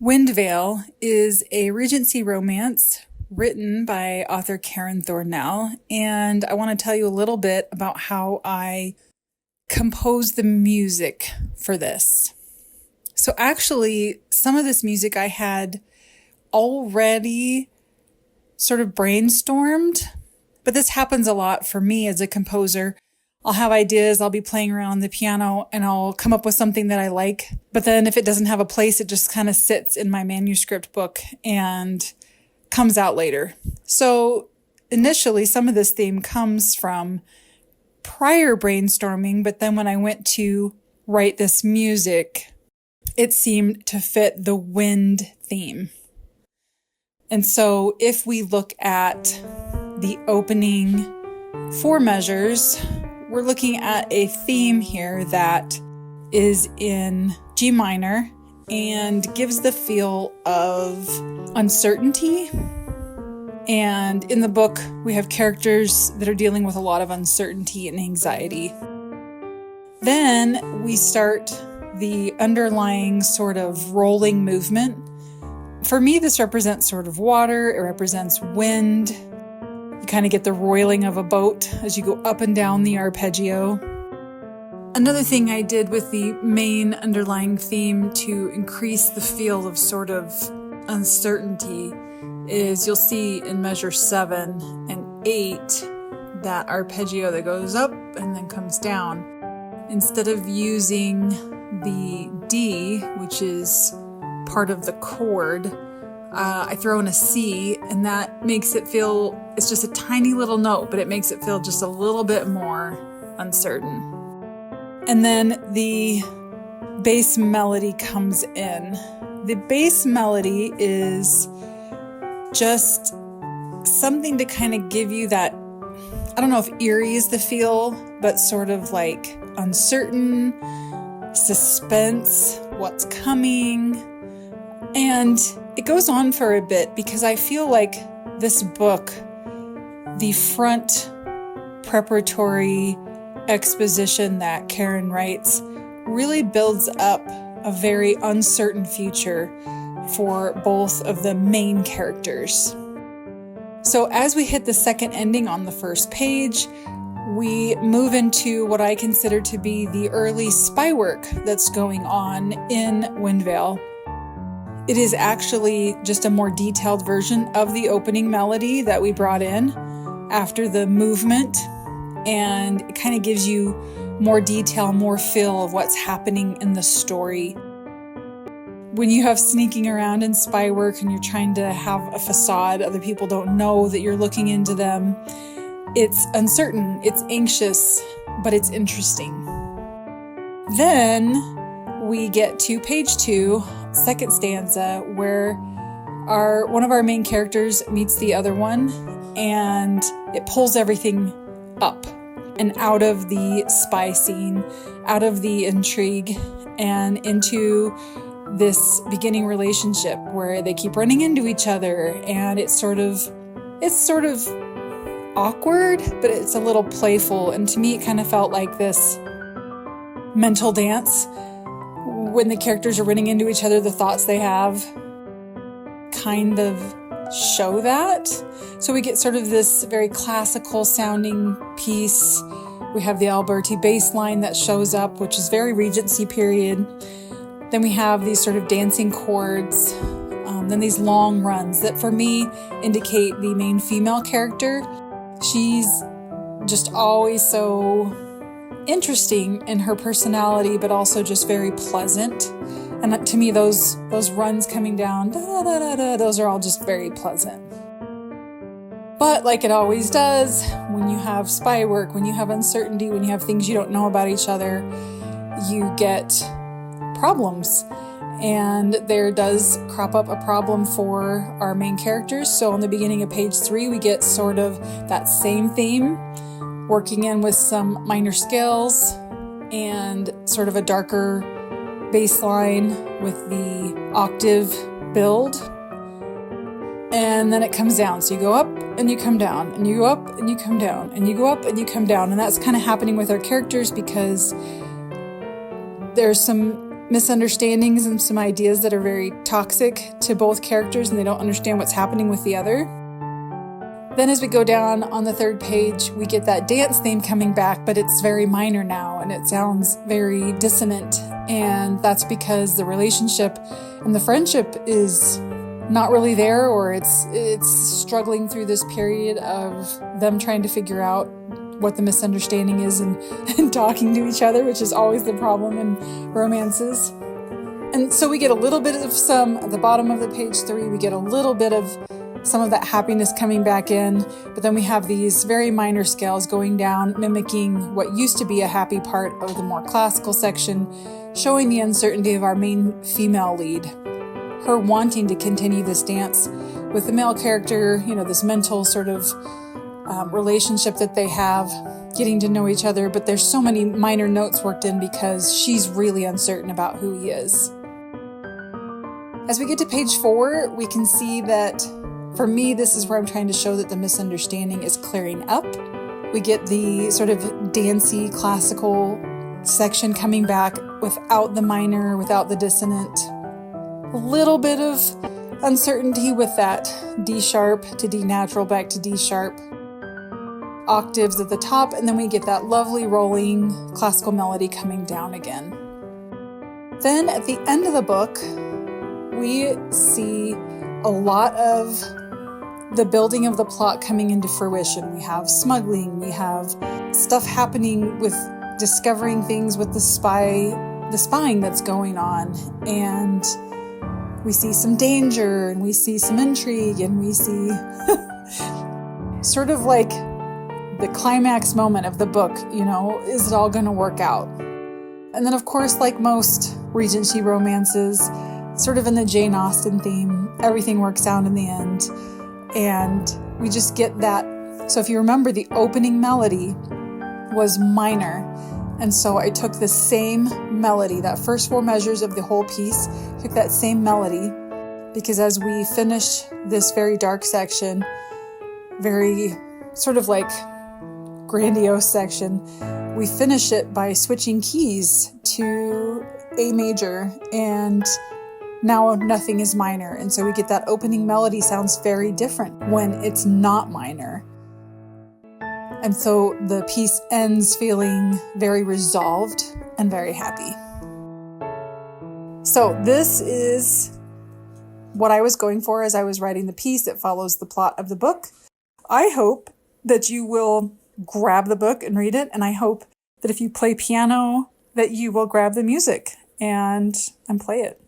Windvale is a Regency romance written by author Karen Thornell, and I want to tell you a little bit about how I composed the music for this. So actually, some of this music I had already sort of brainstormed, but this happens a lot for me as a composer. I'll have ideas, I'll be playing around on the piano, and I'll come up with something that I like. But then if it doesn't have a place, it just kind of sits in my manuscript book and comes out later. So initially, some of this theme comes from prior brainstorming, but then when I went to write this music, it seemed to fit the wind theme. And so if we look at the opening 4 measures, we're looking at a theme here that is in G minor and gives the feel of uncertainty. And in the book, we have characters that are dealing with a lot of uncertainty and anxiety. Then we start the underlying sort of rolling movement. For me, this represents sort of water. It represents wind. You kind of get the roiling of a boat as you go up and down the arpeggio. Another thing I did with the main underlying theme to increase the feel of sort of uncertainty is you'll see in measure 7 and 8 that arpeggio that goes up and then comes down. Instead of using the D, which is part of the chord, I throw in a C, and that makes it feel, it's just a tiny little note, but it makes it feel just a little bit more uncertain. And then the bass melody comes in. The bass melody is just something to kind of give you that, I don't know if eerie is the feel, but sort of like uncertain, suspense, what's coming. And it goes on for a bit because I feel like this book, the front preparatory exposition that Karen writes, really builds up a very uncertain future for both of the main characters. So as we hit the second ending on the first page, we move into what I consider to be the early spy work that's going on in Windvale. It is actually just a more detailed version of the opening melody that we brought in after the movement, and it kind of gives you more detail, more feel of what's happening in the story. When you have sneaking around in spy work and you're trying to have a facade, other people don't know that you're looking into them, it's uncertain, it's anxious, but it's interesting. Then we get to page 2, second stanza, where one of our main characters meets the other one, and it pulls everything up and out of the spy scene, out of the intrigue, and into this beginning relationship where they keep running into each other, and it's sort of awkward, but it's a little playful. And to me, it kind of felt like this mental dance. When the characters are running into each other, the thoughts they have kind of show that. So we get sort of this very classical sounding piece. We have the Alberti bass line that shows up, which is very Regency period. Then we have these sort of dancing chords. Then these long runs that for me indicate the main female character. She's just always so interesting in her personality, but also just very pleasant. And to me, those runs coming down, da, da, da, da, those are all just very pleasant. But like it always does, when you have spy work, when you have uncertainty, when you have things you don't know about each other, you get problems. And there does crop up a problem for our main characters. So in the beginning of page 3, we get sort of that same theme, working in with some minor scales and sort of a darker bass line with the octave build. And then it comes down. So you go up and you come down, and you go up and you come down, and you go up and you come down. And that's kind of happening with our characters because there's some misunderstandings and some ideas that are very toxic to both characters, and they don't understand what's happening with the other. Then as we go down on the third page, we get that dance theme coming back, but it's very minor now, and it sounds very dissonant. And that's because the relationship and the friendship is not really there, or it's struggling through this period of them trying to figure out what the misunderstanding is and talking to each other, which is always the problem in romances. And so we get a little bit of some, at the bottom of the page 3, we get a little bit of some of that happiness coming back in, but then we have these very minor scales going down, mimicking what used to be a happy part of the more classical section, showing the uncertainty of our main female lead, her wanting to continue this dance with the male character, this mental sort of relationship that they have, getting to know each other, but there's so many minor notes worked in because she's really uncertain about who he is. As we get to page 4, we can see that, for me, this is where I'm trying to show that the misunderstanding is clearing up. We get the sort of dancey, classical section coming back without the minor, without the dissonant. A little bit of uncertainty with that D sharp to D natural back to D sharp octaves at the top, and then we get that lovely rolling classical melody coming down again. Then at the end of the book, we see a lot of the building of the plot coming into fruition. We have smuggling, we have stuff happening with discovering things with the spying that's going on, and we see some danger, and we see some intrigue, and we see sort of like the climax moment of the book, is it all going to work out? And then, of course, like most Regency romances, sort of in the Jane Austen theme, everything works out in the end. And we just get that. So if you remember, the opening melody was minor. And so I took the same melody, that first 4 measures of the whole piece, took that same melody, because as we finish this very dark section, very sort of like grandiose section, we finish it by switching keys to A major, and now nothing is minor. And so we get that opening melody sounds very different when it's not minor. And so the piece ends feeling very resolved and very happy. So this is what I was going for as I was writing the piece. It follows the plot of the book. I hope that you will grab the book and read it. And I hope that if you play piano, that you will grab the music and play it.